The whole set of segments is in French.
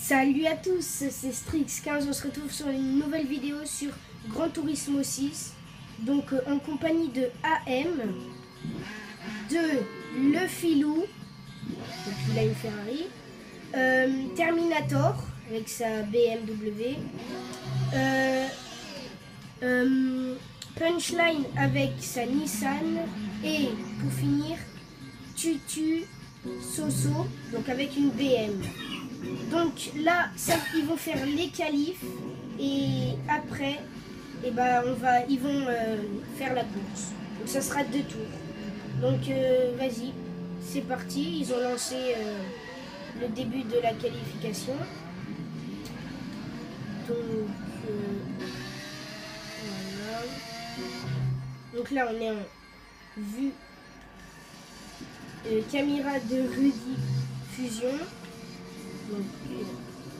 Salut à tous, c'est Strix15, on se retrouve sur une nouvelle vidéo sur Gran Turismo 6. Donc en compagnie de AM, de Le Filou, donc il a une Ferrari, Terminator avec sa BMW, Punchline avec sa Nissan et pour finir Tutu Soso donc avec une BM. Donc là, ils vont faire les qualifs et après, ils vont faire la course. Donc ça sera 2 tours. Donc vas-y, c'est parti. Ils ont lancé le début de la qualification. Donc voilà. Donc là, on est en vue caméra de Rudy Fusion. Donc,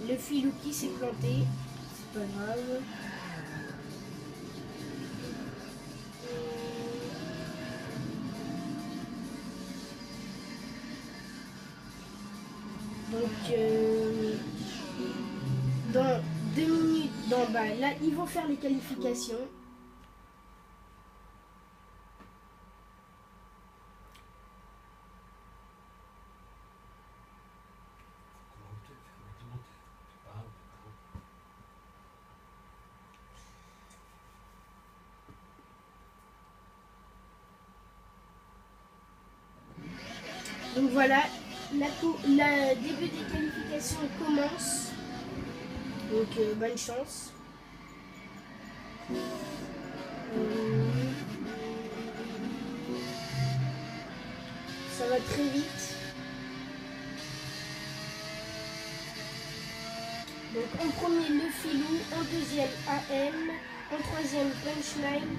le filou qui s'est planté, c'est pas grave. Donc, dans 2 minutes d'en bas, là, ils vont faire les qualifications. Donc voilà, le début des qualifications commence. Donc bonne chance. Ça va très vite. Donc en premier le filou, en deuxième AM, en troisième Punchline,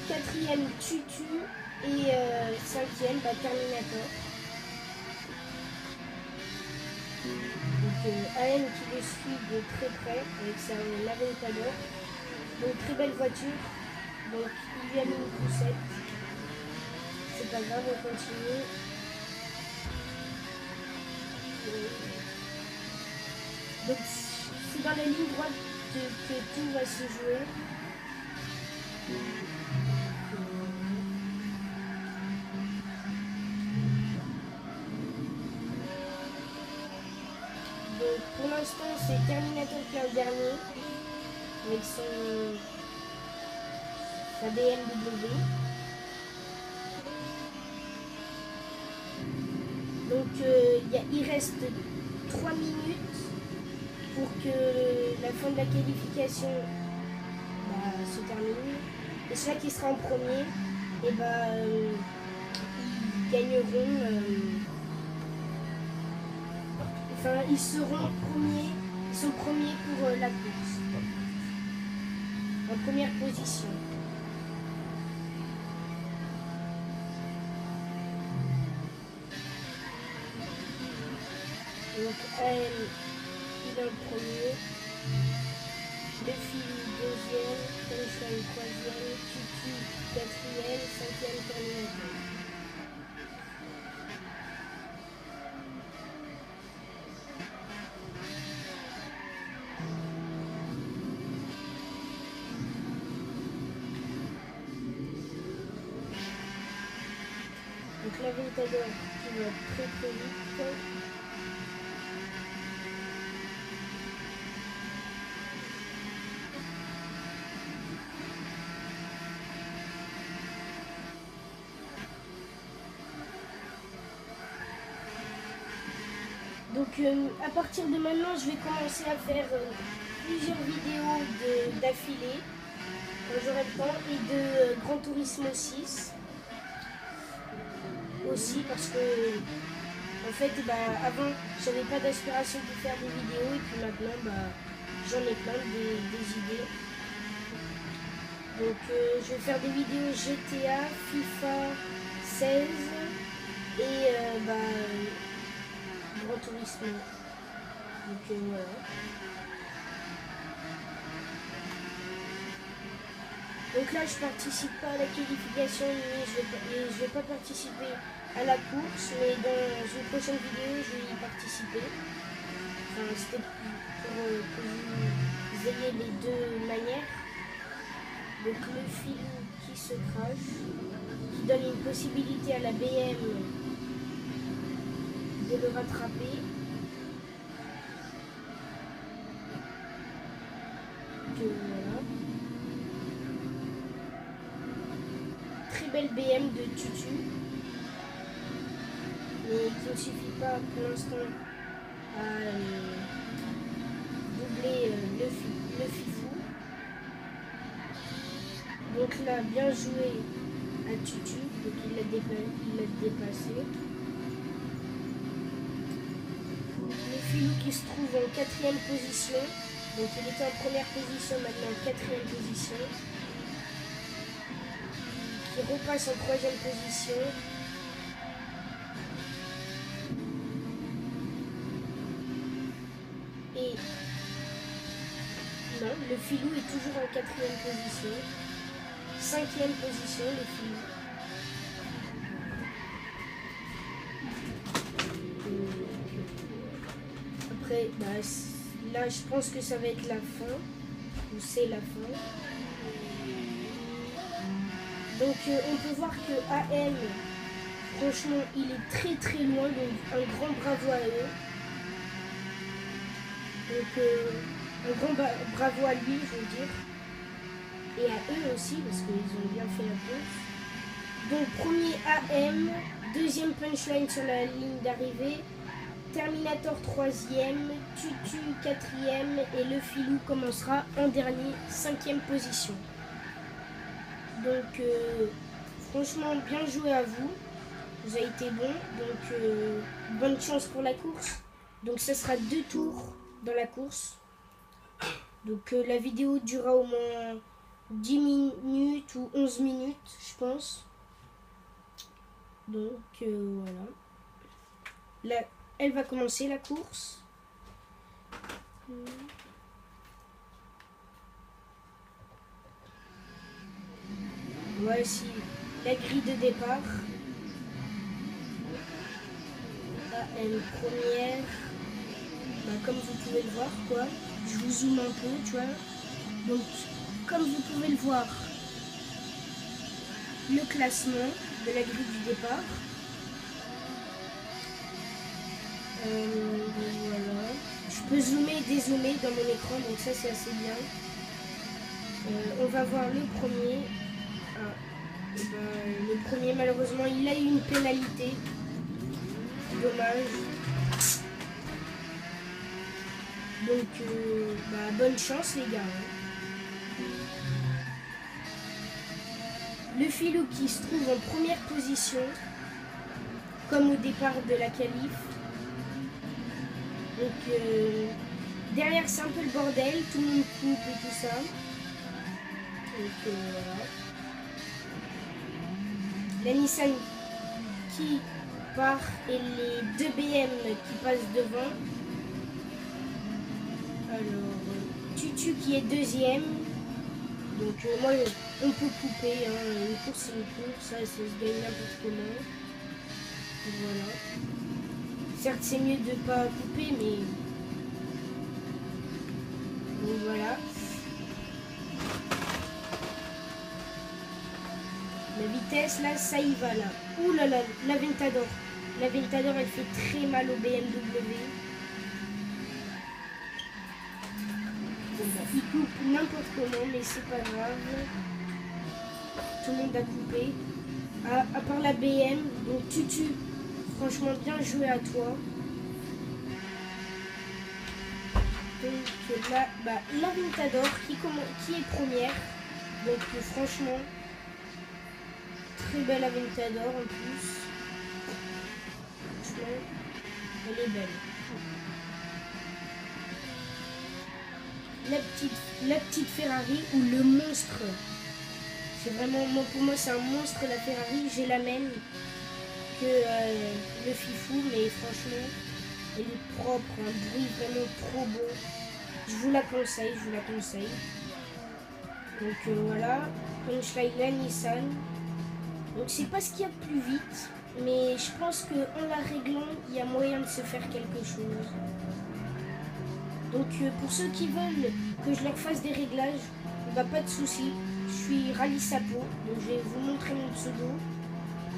quatrième Tutu et cinquième Terminator. Donc AM qui le suit de très près avec sa Aventador. Donc très belle voiture. Donc il lui a mis une poussette. C'est pas grave, on continue. Donc c'est dans la ligne droite que tout va se jouer. Donc pour l'instant c'est Terminator qui est en dernier avec sa BMW. Donc il reste 3 minutes pour que la fin de la qualification se termine. Et celui qui sera en premier, ils gagneront. Ils seront premiers. Ils sont premiers pour la course. En première position. Donc elle, il est en premier. Le filou deuxième, Punchline troisième, Tutu quatrième, cinquième Terminator. Donc l'Aventador qui va très très vite. Donc à partir de maintenant, je vais commencer à faire plusieurs vidéos d'affilée quand j'aurai le temps et de Gran Turismo 6 aussi parce que en fait avant j'avais pas d'inspiration pour faire des vidéos et puis maintenant j'en ai plein des idées. Donc je vais faire des vidéos GTA, FIFA 16 et Gran Turismo. Donc voilà. Donc là je participe pas à la qualification mais je vais pas participer à la course, mais dans une prochaine vidéo je vais y participer. enfin c'était pour que vous ayez les deux manières. Donc le filou qui se crache, qui donne une possibilité à la BM de le rattraper. Voilà. Très belle BM de Tutu, mais qui ne suffit pas pour l'instant à doubler le fifou. Donc là, bien joué à Tutu, donc il l'a dépassé. Le filou qui se trouve en 4e position, donc il était en première position, maintenant en 4e position. Qui repasse en 3e position. Et non, le filou est toujours en 4e position. 5e position, le filou. Après, bah, là, je pense que ça va être la fin. Ou c'est la fin. Donc, on peut voir que AM, franchement, il est très très loin. Donc, un grand bravo à eux. Donc, un grand bravo à lui, je veux dire. Et à eux aussi, parce qu'ils ont bien fait la course. Donc, premier AM, deuxième punchline sur la ligne d'arrivée, Terminator 3e, Tutu 4e et le filou commencera en dernier, 5e position. Donc, franchement, bien joué à vous. Vous avez été bon. Donc, bonne chance pour la course. Donc, ça sera 2 tours dans la course. Donc, la vidéo durera au moins 10 minutes ou 11 minutes, je pense. Donc, voilà. Là, elle va commencer la course. Voici la grille de départ. AM première. Bah, comme vous pouvez le voir, quoi. Je vous zoome un peu, tu vois. Donc, comme vous pouvez le voir, le classement de la grille du départ. Voilà. Je peux zoomer et dézoomer dans mon écran, donc ça c'est assez bien. On va voir le premier. Le premier, malheureusement, il a eu une pénalité. Dommage. Donc, bonne chance les gars. Le filou qui se trouve en première position, comme au départ de la qualif. Donc, derrière c'est un peu le bordel, tout le monde coupe et tout ça. Donc, voilà. La Nissan qui part et les 2 BM qui passent devant. Alors, Tutu qui est 2e. Donc, moi, on peut couper. Hein. Une course, c'est une course. Ça se gagne n'importe comment. Voilà. Certes, c'est mieux de ne pas couper, mais... Donc, voilà. La vitesse, là, ça y va, là. Ouh là là, l'Aventador. L'Aventador, elle fait très mal au BMW. Il coupe n'importe comment, mais c'est pas grave. Tout le monde a coupé. À part la BM, donc Tutu, franchement, bien joué à toi. Donc là, l'Aventador qui est première. Donc franchement... Très belle Aventador en plus. Franchement, elle est belle. La petite Ferrari ou le monstre. C'est vraiment, pour moi c'est un monstre la Ferrari. J'ai la même que le Fifou, mais franchement, elle est propre, un bruit vraiment trop beau. Je vous la conseille, Donc voilà, Punchline Nissan. Donc c'est pas ce qu'il y a de plus vite, mais je pense qu'en la réglant, il y a moyen de se faire quelque chose. Donc pour ceux qui veulent que je leur fasse des réglages, bah, pas de souci. Je suis Rally Sapo, donc je vais vous montrer mon pseudo.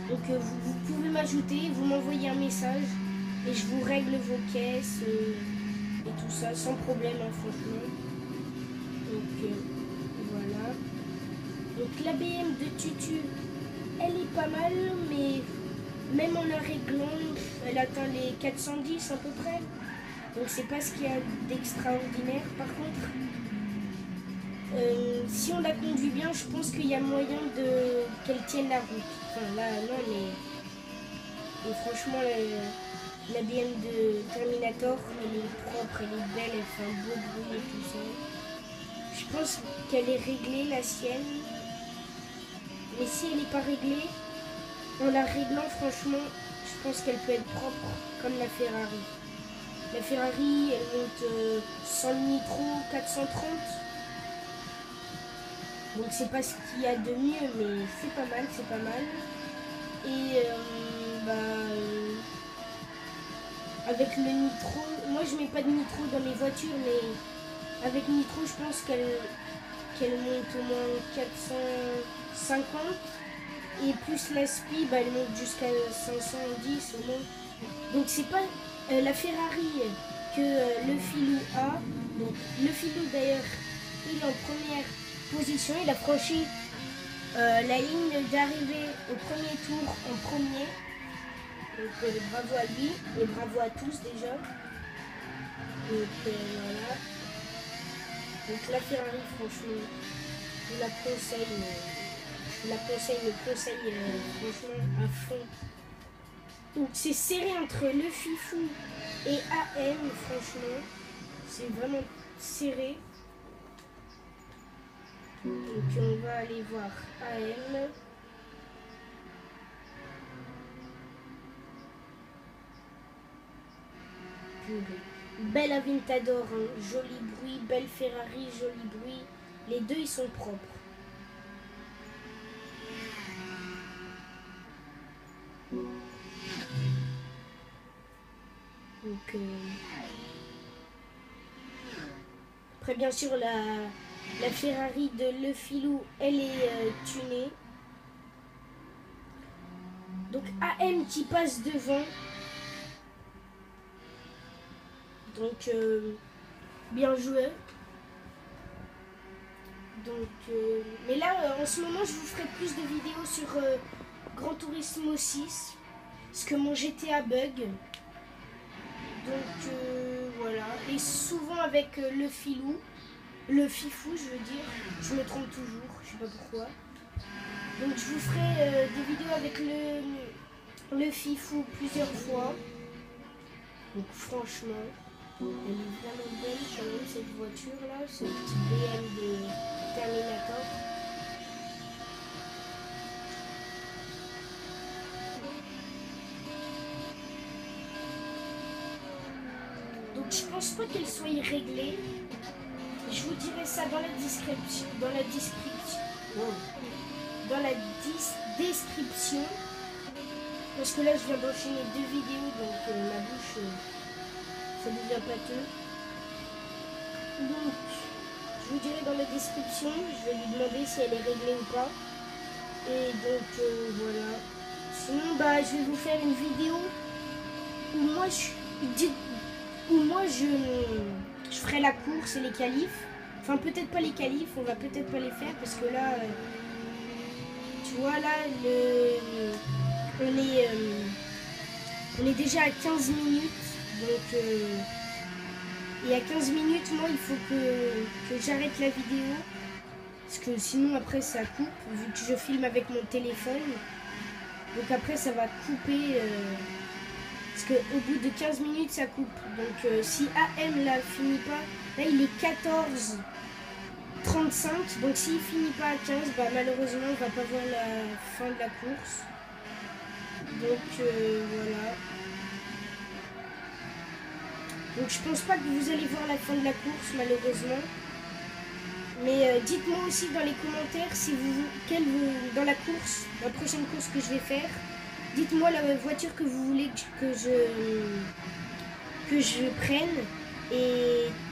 Donc vous pouvez m'ajouter, vous m'envoyez un message et je vous règle vos caisses et tout ça sans problème, hein, franchement. Donc voilà. Donc la BM de Tutu, elle est pas mal, mais même en la réglant, elle atteint les 410 à peu près. Donc c'est pas ce qu'il y a d'extraordinaire. Par contre, si on la conduit bien, je pense qu'il y a moyen qu'elle tienne la route. Enfin là, non, mais franchement, la BM de Terminator, elle est propre, elle est belle, elle fait un beau bruit et tout ça. Je pense qu'elle est réglée, la sienne. Mais si elle n'est pas réglée, en la réglant, franchement, je pense qu'elle peut être propre, comme la Ferrari. La Ferrari, elle monte sans le nitro 430. Donc c'est pas ce qu'il y a de mieux, mais c'est pas mal, c'est pas mal. Et avec le nitro, moi je mets pas de nitro dans mes voitures, mais avec nitro, je pense qu'elle monte au moins 450. Et plus la speed, elle monte jusqu'à 510 au moins. Donc c'est pas la Ferrari que le Filou a. Donc le Filou d'ailleurs, il est en première position. Il a franchi la ligne d'arrivée au premier tour en premier. Donc bravo à lui et bravo à tous déjà. Donc voilà. Donc la Ferrari, franchement, je la conseille. Je la conseille, franchement à fond. Donc c'est serré entre le Fifou et AM, franchement. C'est vraiment serré. Donc on va aller voir AM. Belle Aventador, hein. Joli bruit, belle Ferrari, joli bruit. Les deux ils sont propres. Donc, après bien sûr la Ferrari de Le Filou, elle est tunée. Donc AM qui passe devant. Donc bien joué. Donc mais là en ce moment je vous ferai plus de vidéos sur Gran Turismo 6 parce que mon GTA bug. Donc voilà. Et souvent avec le Filou. Le Fifou, je veux dire. Je me trompe toujours, je sais pas pourquoi. Donc je vous ferai des vidéos avec le Fifou plusieurs fois. Donc franchement, elle est vraiment belle quand même cette voiture là, ce petit BM de Terminator. Donc je pense pas qu'elle soit réglée. Je vous dirai ça dans la description. Description. Parce que là, je viens d'enchaîner 2 vidéos, donc ma bouche, ça devient pâteux. Donc, je vous dirai dans la description. Je vais lui demander si elle est réglée ou pas. Et donc, voilà. Sinon, bah, je vais vous faire une vidéo où moi, je ferai la course et les qualifs. Enfin, peut-être pas les qualifs, on va peut-être pas les faire parce que là, tu vois, là, on est déjà à 15 minutes. Donc, et à 15 minutes, moi, il faut que j'arrête la vidéo. Parce que sinon, après, ça coupe, vu que je filme avec mon téléphone. Donc après, ça va couper. Parce qu'au bout de 15 minutes, ça coupe. Donc si AM là finit pas, là il est 14h35. Donc s'il finit pas à 15, bah malheureusement on va pas voir la fin de la course. Donc voilà. Donc je pense pas que vous allez voir la fin de la course malheureusement. Mais dites-moi aussi dans les commentaires si dans la course, la prochaine course que je vais faire. Dites-moi la voiture que vous voulez que je prenne et